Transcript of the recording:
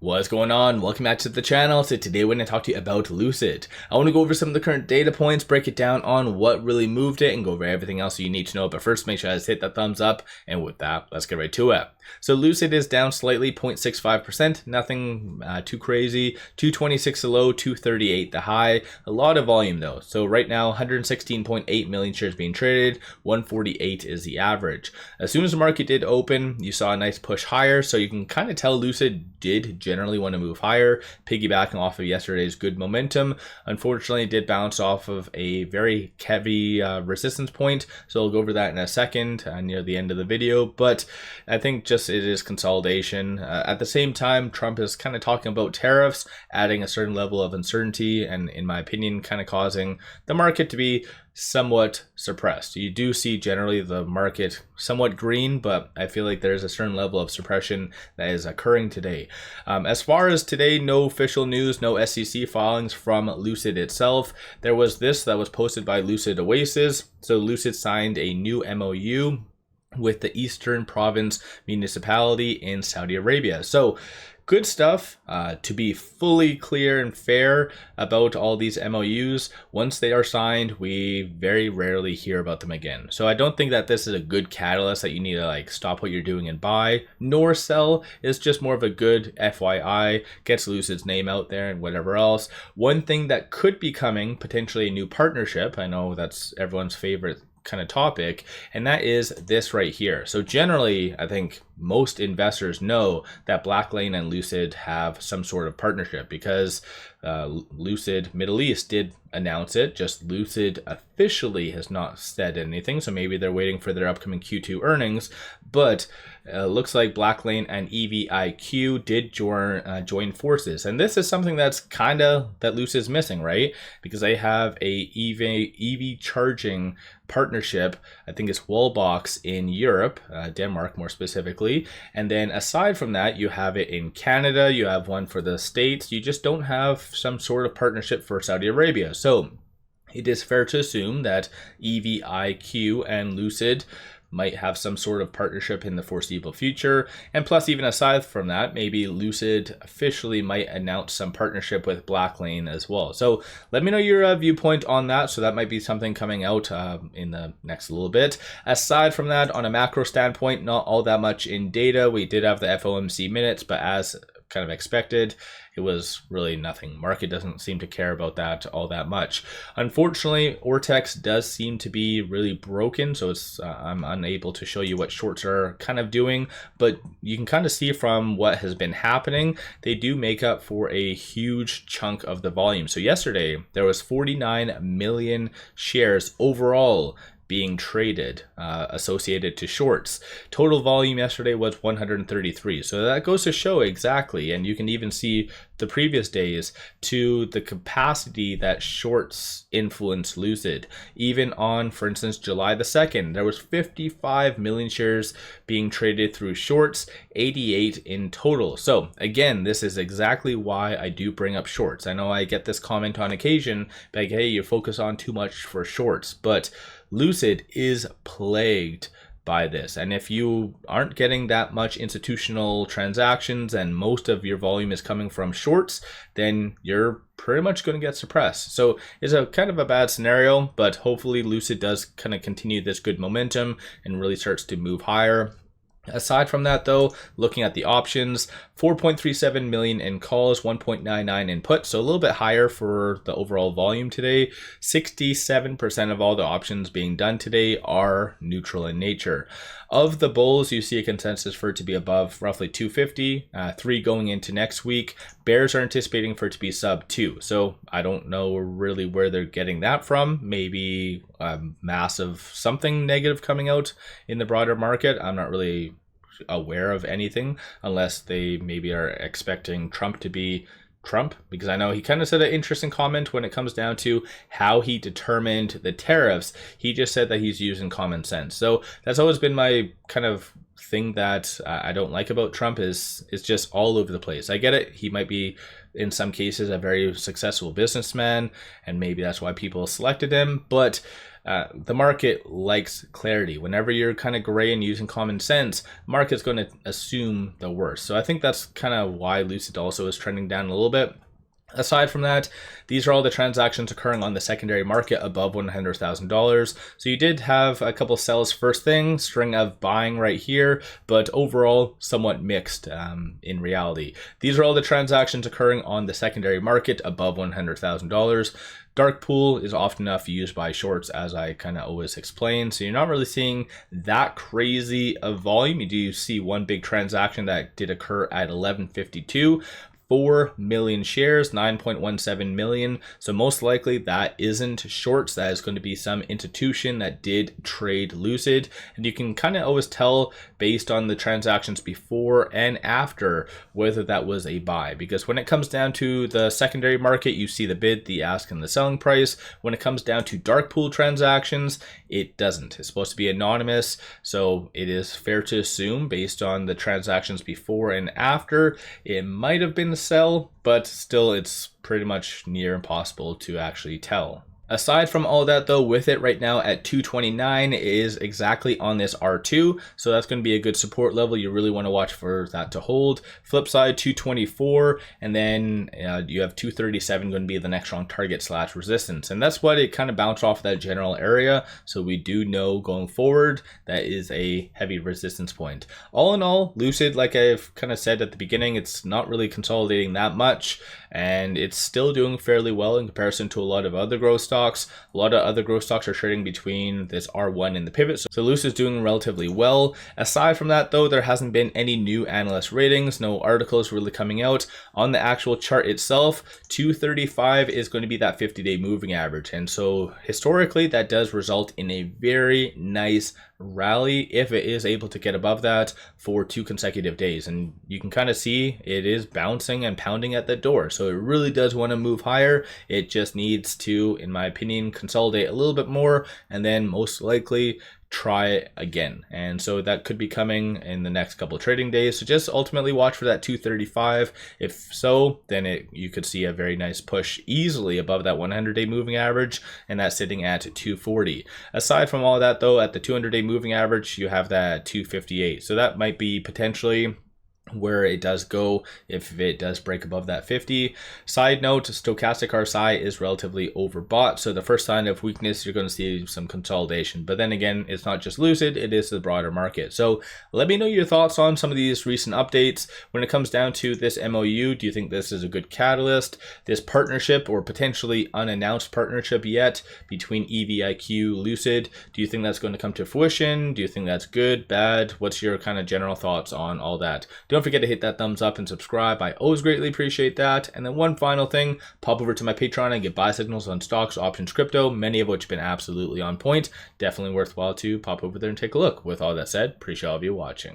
What's going on? Welcome back to the channel. So today we're going to talk to you about Lucid. I want to go over some of the current data points, break it down on what really moved it, and go over everything else you need to know. But first, make sure you guys hit that thumbs up. And with that, let's get right to it. So Lucid is down slightly, 0.65%. Nothing too crazy. 226 the low, 238 the high. A lot of volume though. So right now, 116.8 million shares being traded. 148 is the average. As soon as the market did open, you saw a nice push higher. So you can kind of tell Lucid did generally want to move higher, piggybacking off of yesterday's good momentum. Unfortunately, it did bounce off of a very heavy resistance point. So I'll go over that in a second near the end of the video. But I think just it is consolidation. At the same time, Trump is kind of talking about tariffs, adding a certain level of uncertainty, and in my opinion, kind of causing the market to be somewhat suppressed. You do see generally the market somewhat green, but I feel like there's a certain level of suppression that is occurring today. As far as today, no official news, no SEC filings from Lucid itself. There was this that was posted by Lucid 𝗖𝗧𝗛𝗧. So Lucid signed a new MoU with the Eastern Province Municipality in Saudi Arabia. So good stuff. To be fully clear and fair about all these MOUs, once they are signed, we very rarely hear about them again. So I don't think that this is a good catalyst that you need to like stop what you're doing and buy, nor sell. It's just more of a good FYI, gets Lucid's name out there and whatever else. One thing that could be coming, potentially a new partnership. I know that's everyone's favorite kind of topic, and that is this right here. So generally, I think most investors know that Blacklane and Lucid have some sort of partnership because Lucid Middle East did announce it. Just Lucid officially has not said anything, so maybe they're waiting for their upcoming Q2 earnings. But looks like Blacklane and EVIQ did join forces, and this is something that's kind of that Lucid's missing, right? Because they have a EV charging partnership. I think it's Wallbox in Europe, Denmark more specifically. And then aside from that, you have it in Canada, you have one for the States. You just don't have some sort of partnership for Saudi Arabia. So it is fair to assume that EVIQ and Lucid might have some sort of partnership in the foreseeable future. And plus, even aside from that, maybe Lucid officially might announce some partnership with Blacklane as well. So let me know your viewpoint on that. So that might be something coming out in the next little bit. Aside from that, on a macro standpoint, not all that much in data. We did have the FOMC minutes, but as kind of expected, it was really nothing. Market doesn't seem to care about that all that much. Unfortunately, Ortex does seem to be really broken, so it's I'm unable to show you what shorts are kind of doing, but you can kind of see from what has been happening, they do make up for a huge chunk of the volume. So yesterday, there was 49 million shares overall being traded associated to shorts. Total volume yesterday was 133. So that goes to show exactly, and you can even see the previous days to the capacity that shorts influence Lucid. Even on, for instance, July the 2nd, there was 55 million shares being traded through shorts, 88 in total. So again, this is exactly why I do bring up shorts. I know I get this comment on occasion, like, hey, you focus on too much for shorts, but Lucid is plagued by this. And if you aren't getting that much institutional transactions and most of your volume is coming from shorts, then you're pretty much going to get suppressed. So it's a kind of a bad scenario, but hopefully Lucid does kind of continue this good momentum and really starts to move higher. Aside from that though, looking at the options, 4.37 million in calls, 1.99 in puts, so a little bit higher for the overall volume today. 67% of all the options being done today are neutral in nature. Of the bulls, you see a consensus for it to be above roughly 250, 3 going into next week. Bears are anticipating for it to be sub 2. So I don't know really where they're getting that from. Maybe massive something negative coming out in the broader market. I'm not really aware of anything unless they maybe are expecting Trump to be Trump, because I know he kind of said an interesting comment when it comes down to how he determined the tariffs. He just said that he's using common sense. So that's always been my kind of thing that I don't like about Trump is just all over the place. I get it. He might be, in some cases, a very successful businessman, and maybe that's why people selected him. But the market likes clarity. Whenever you're kind of gray and using common sense, market's going to assume the worst. So I think that's kind of why Lucid also is trending down a little bit. Aside from that, these are all the transactions occurring on the secondary market above $100,000. So you did have a couple sells first thing, string of buying right here, but overall somewhat mixed in reality. These are all the transactions occurring on the secondary market above $100,000. Dark pool is often enough used by shorts, as I kind of always explain. So you're not really seeing that crazy of volume. You do see one big transaction that did occur at 1152. 4 million shares, 9.17 million. So most likely that isn't shorts. That is going to be some institution that did trade Lucid. And you can kind of always tell based on the transactions before and after whether that was a buy. Because when it comes down to the secondary market, you see the bid, the ask, and the selling price. When it comes down to dark pool transactions, it doesn't. It's supposed to be anonymous. So it is fair to assume based on the transactions before and after, it might have been sell, but still it's pretty much near impossible to actually tell. Aside from all that though, with it right now at 229 is exactly on this R2, so that's going to be a good support level. You really want to watch for that to hold. Flip side 224, and then you have 237 going to be the next strong target / resistance, and that's what it kind of bounced off that general area. So we do know going forward that is a heavy resistance point. All in all, Lucid, like I've kind of said at the beginning, it's not really consolidating that much, and it's still doing fairly well in comparison to a lot of other growth stocks. A lot of other growth stocks are trading between this R1 and the pivot. So Lucid is doing relatively well. Aside from that though, there hasn't been any new analyst ratings, no articles really coming out. On the actual chart itself, 235 is going to be that 50-day moving average. And so historically that does result in a very nice rally if it is able to get above that for 2 consecutive days. And you can kind of see it is bouncing and pounding at the door. So it really does want to move higher. It just needs to, in my opinion, consolidate a little bit more and then most likely try it again. And so that could be coming in the next couple of trading days. So just ultimately watch for that 235. If so, then you could see a very nice push easily above that 100-day moving average, and that's sitting at 240. Aside from all that though, at the 200-day moving average, you have that 258. So that might be potentially where it does go if it does break above that 50. Side note, stochastic RSI is relatively overbought, so the first sign of weakness, you're going to see some consolidation. But then again, it's not just Lucid, it is the broader market. So let me know your thoughts on some of these recent updates. When it comes down to this MoU, do you think this is a good catalyst? This partnership, or potentially unannounced partnership yet, between EVIQ, Lucid, do you think that's going to come to fruition? Do you think that's good, bad? What's your kind of general thoughts on all that? Don't forget to hit that thumbs up and subscribe. I always greatly appreciate that. And then one final thing, pop over to my Patreon and get buy signals on stocks, options, crypto, many of which have been absolutely on point. Definitely worthwhile to pop over there and take a look. With all that said, appreciate all of you watching.